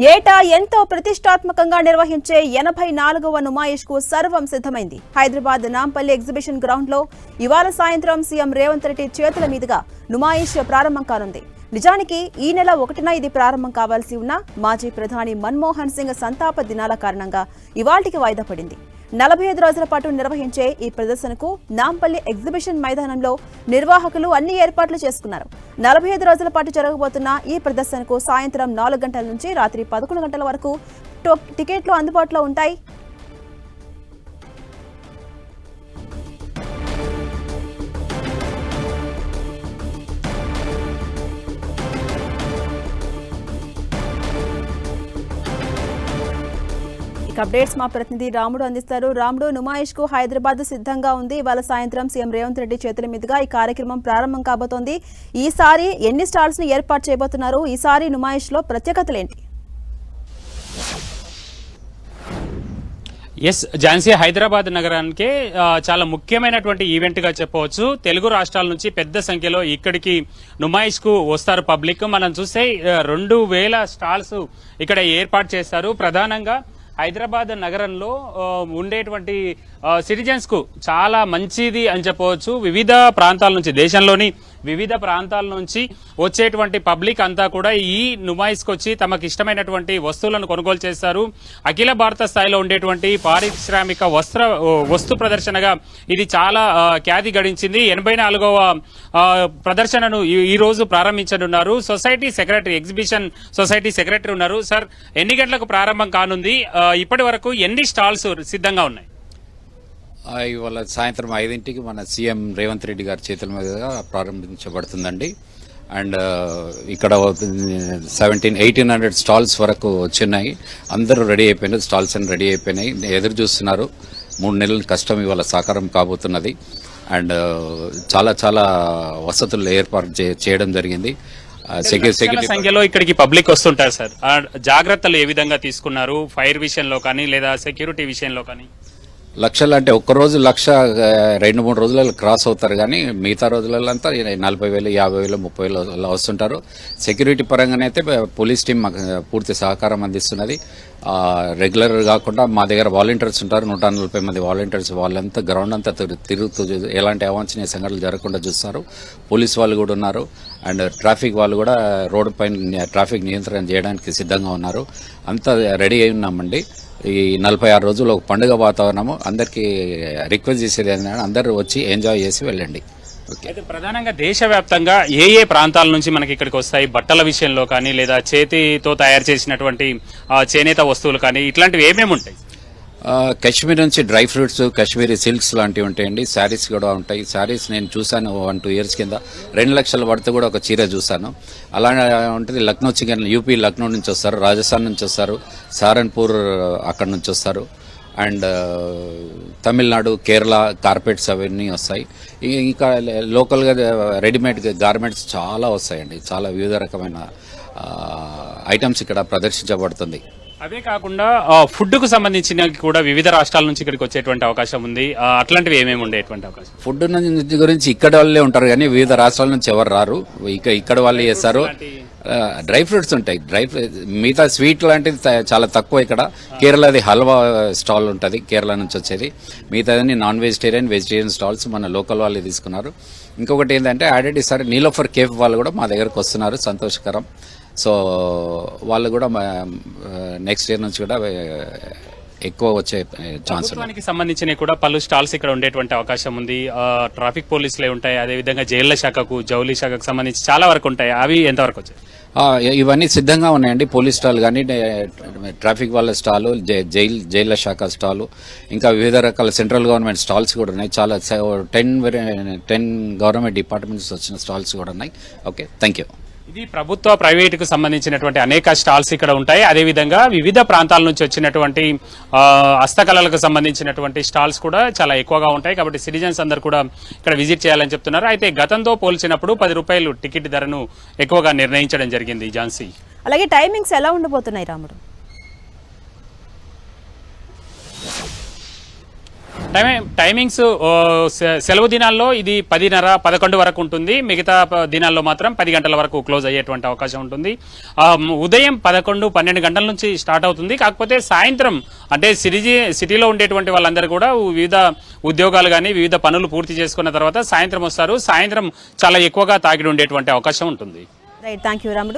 ఏటా ఎంతో ప్రతిష్టాత్మకంగా నిర్వహించే 84వ నుమాయిష్కు సర్వం సిద్ధమైంది. హైదరాబాద్ నాంపల్లి ఎగ్జిబిషన్ గ్రౌండ్లో ఇవాళ సాయంత్రం సీఎం రేవంత్ రెడ్డి చేతుల మీదుగా నుమాయిష్ ప్రారంభం కానుంది. నిజానికి ఈ నెల 1న ఇది ప్రారంభం కావాల్సి ఉన్న మాజీ ప్రధాని మన్మోహన్ సింగ్ సంతాప దినాల కారణంగా ఇవాళ్టికి వాయిదా పడింది. 45 రోజుల పాటు నిర్వహించే ఈ ప్రదర్శనకు నాంపల్లి ఎగ్జిబిషన్ మైదానంలో నిర్వాహకులు అన్ని ఏర్పాట్లు చేసుకున్నారు. 45 రోజుల పాటు జరగబోతున్న ఈ ప్రదర్శనకు సాయంత్రం 4 గంటల నుంచి రాత్రి 11 గంటల వరకు టికెట్లు అందుబాటులో ఉంటాయి. అప్డేట్స్ మా ప్రతినిధి రాముడు అందిస్తారు. రాముడు, నుమాయిష్ కు హైదరాబాద్ సిద్ధంగా ఉంది. ఇవాళ సాయంత్రం సీఎం రేవంత్ రెడ్డి చేతుల మీదుగా ఈ కార్యక్రమం ప్రారంభం కాబోతోంది. ఈసారి ఎన్ని స్టాల్స్ ను ఏర్పాటు చేయబోతున్నారు? ఈసారి నుమాయిష్ లో ప్రత్యేకతలు ఏంటి? ఝాన్సీ, హైదరాబాద్ నగరానికి చాలా ముఖ్యమైనటువంటి ఈవెంట్ గా చెప్పవచ్చు. తెలుగు రాష్ట్రాల నుంచి పెద్ద సంఖ్యలో ఇక్కడికి నుమాయిష్ కు వస్తారు పబ్లిక్. మనం చూస్తే 2000 స్టాల్స్ ఇక్కడ ఏర్పాటు చేస్తారు. ప్రధానంగా హైదరాబాద్ నగరంలో ఉండేటువంటి సిటిజన్స్ కు చాలా మంచిది అని చెప్పవచ్చు. వివిధ ప్రాంతాల నుంచి, దేశంలోని వివిధ ప్రాంతాల నుంచి వచ్చేటువంటి పబ్లిక్ అంతా కూడా ఈ నుమాయిష్ కు వచ్చి తమకు ఇష్టమైనటువంటి వస్తువులను కొనుగోలు చేస్తారు. అఖిల భారత స్థాయిలో ఉండేటువంటి పారిశ్రామిక వస్తు ప్రదర్శనగా ఇది చాలా ఖ్యాతి గడించింది. 84వ ప్రదర్శనను ఈ రోజు ప్రారంభించనున్నారు. Society secretary, exhibition society secretary ఉన్నారు. సార్, ఎన్ని గంటలకు ప్రారంభం కానుంది? ఇప్పటి వరకు ఎన్ని స్టాల్స్ సిద్ధంగా ఉన్నాయి? ఇవాళ సాయంత్రం 5ంటికి మన సీఎం రేవంత్ రెడ్డి గారి చేతుల మీదుగా ప్రారంభించబడుతుందండి. అండ్ ఇక్కడ 1800 స్టాల్స్ వరకు వచ్చినాయి. అందరూ రెడీ అయిపోయినారు, స్టాల్స్ అన్ని రెడీ అయిపోయినాయి, ఎదురు చూస్తున్నారు. 3 నెలల కష్టం ఇవాళ సాకారం కాబోతున్నది. అండ్ చాలా చాలా వసతులు ఏర్పాటు చేయడం జరిగింది. సెక్యూరిటీ సంఖ్యలో ఇక్కడికి పబ్లిక్ వస్తుంటారు సార్. జాగ్రత్తలు ఏ విధంగా తీసుకున్నారు? ఫైర్ విషయంలో కానీ లేదా సెక్యూరిటీ విషయంలో కానీ? లక్షలు అంటే ఒక్కరోజు 1,00,000 2-3 రోజులలో క్రాస్ అవుతారు, కానీ మిగతా రోజులలో అంతా 40,000, 50,000, 30,000 అలా వస్తుంటారు. సెక్యూరిటీ పరంగానైతే పోలీస్ టీం మాకు పూర్తి సహకారం అందిస్తున్నది. రెగ్యులర్ కాకుండా మా దగ్గర వాలంటీర్స్ ఉంటారు, 140 మంది వాలంటీర్స్. వాళ్ళంతా గ్రౌండ్ అంతా తిరుగుతూ ఎలాంటి అవాంఛనీయ సంఘటనలు జరగకుండా చూస్తారు. పోలీస్ వాళ్ళు కూడా ఉన్నారు. అండ్ ట్రాఫిక్ వాళ్ళు కూడా రోడ్డు పైన ట్రాఫిక్ నియంత్రణ చేయడానికి సిద్ధంగా ఉన్నారు. అంతా రెడీ అయి ఉన్నామండి. ఈ 46 రోజులు ఒక పండుగ వాతావరణము. అందరికీ రిక్వెస్ట్ చేసేది ఏంటంటే అందరూ వచ్చి ఎంజాయ్ చేసి వెళ్ళండి. అయితే ప్రధానంగా దేశవ్యాప్తంగా ఏ ప్రాంతాల నుంచి మనకి ఇక్కడికి వస్తాయి? బట్టల విషయంలో కానీ లేదా చేతితో తయారు చేసినటువంటి చేనేత వస్తువులు కానీ ఇట్లాంటివి ఏమేమి ఉంటాయి? కాశ్మీర్ నుంచి డ్రై ఫ్రూట్స్, కాశ్మీరీ సిల్క్స్ లాంటివి ఉంటాయండి. శారీస్ కూడా ఉంటాయి. శారీస్ నేను చూశాను 1-2 ఇయర్స్ కింద. 2 లక్షల పడితే కూడా ఒక చీర చూశాను. అలా ఉంటుంది. లక్నో చికెన్, యూపీ లక్నో నుంచి వస్తారు, రాజస్థాన్ నుంచి వస్తారు, సారన్పూర్ అక్కడ నుంచి వస్తారు. అండ్ తమిళనాడు, కేరళ కార్పెట్స్ అవన్నీ వస్తాయి. ఇంకా లోకల్గా రెడీమేడ్ గార్మెంట్స్ చాలా వస్తాయండి. చాలా వివిధ రకమైన ఐటమ్స్ ఇక్కడ ప్రదర్శించబడుతుంది. అవే కాకుండా ఫుడ్ కు సంబంధించిన కూడా వివిధ రాష్ట్రాల నుంచి ఇక్కడికి వచ్చేటువంటి అవకాశం ఉంది. అట్లాంటివి ఏమేమి ఉండేటువంటి అవకాశం? ఫుడ్ గురించి ఇక్కడ వాళ్ళే ఉంటారు, కానీ వివిధ రాష్ట్రాల నుంచి ఎవరు రారు. ఇక్కడ వాళ్ళు చేస్తారు. డ్రై ఫ్రూట్స్ ఉంటాయి. మిగతా స్వీట్ లాంటిది చాలా తక్కువ ఇక్కడ. కేరళది హల్వా స్టాల్ ఉంటుంది, కేరళ నుంచి వచ్చేది. మిగతాదని నాన్ వెజిటేరియన్, వెజిటేరియన్ స్టాల్స్ మన లోకల్ వాళ్ళే తీసుకున్నారు. ఇంకొకటి ఏంటంటే ఆల్రెడీ సార్ నీలోఫర్ కేఫ్ వాళ్ళు కూడా మా దగ్గరకు వస్తున్నారు, సంతోషకరం. సో వాళ్ళు కూడా నెక్స్ట్ ఇయర్ నుంచి కూడా ఎక్కువ వచ్చే ఛాన్స్ ఉంది. సంబంధించిన కూడా పలు స్టాల్స్ ఇక్కడ ఉండేటువంటి అవకాశం ఉంది. ట్రాఫిక్ పోలీసులే ఉంటాయి, అదేవిధంగా జైళ్ల శాఖకు, జౌలి శాఖకు సంబంధించి చాలా వరకు ఉంటాయి. అవి ఎంతవరకు వచ్చాయి? ఇవన్నీ సిద్ధంగా ఉన్నాయండి. పోలీస్ స్టాల్ కానీ, ట్రాఫిక్ వాళ్ళ స్టాలు, జైళ్ల శాఖ స్టాలు, ఇంకా వివిధ రకాల సెంట్రల్ గవర్నమెంట్ స్టాల్స్ కూడా ఉన్నాయి. చాలా 10 గవర్నమెంట్ డిపార్ట్మెంట్స్ వచ్చిన స్టాల్స్ కూడా ఉన్నాయి. Okay, thank you. ఇది ప్రభుత్వ, ప్రైవేటుకు సంబంధించినటువంటి అనేక స్టాల్స్ ఇక్కడ ఉంటాయి. అదేవిధంగా వివిధ ప్రాంతాల నుంచి వచ్చినటువంటి హస్తకళలకు సంబంధించినటువంటి స్టాల్స్ కూడా చాలా ఎక్కువగా ఉంటాయి. కాబట్టి సిటిజన్స్ అందరూ కూడా ఇక్కడ విజిట్ చేయాలని చెప్తున్నారు. అయితే గతంతో పోల్చినప్పుడు 10 రూపాయలు టికెట్ ధరను ఎక్కువగా నిర్ణయించడం జరిగింది. ఝాన్సీ, అలాగే టైమింగ్స్ ఎలా ఉండబోతున్నాయి రాముడు? టైమింగ్స్ సెలవు దినాల్లో ఇది 10:30-11 వరకు ఉంటుంది. మిగతా దినాల్లో మాత్రం 10 గంటల వరకు క్లోజ్ అయ్యేటువంటి అవకాశం ఉంటుంది. ఉదయం 11-12 గంటల నుంచి స్టార్ట్ అవుతుంది. కాకపోతే సాయంత్రం అంటే సిటీలో ఉండేటువంటి వాళ్ళందరూ కూడా వివిధ ఉద్యోగాలు కానీ వివిధ పనులు పూర్తి చేసుకున్న తర్వాత సాయంత్రం వస్తారు. సాయంత్రం చాలా ఎక్కువగా తాకిడి ఉండేటువంటి అవకాశం ఉంటుంది. రైట్, థ్యాంక్ యూ రాముడు.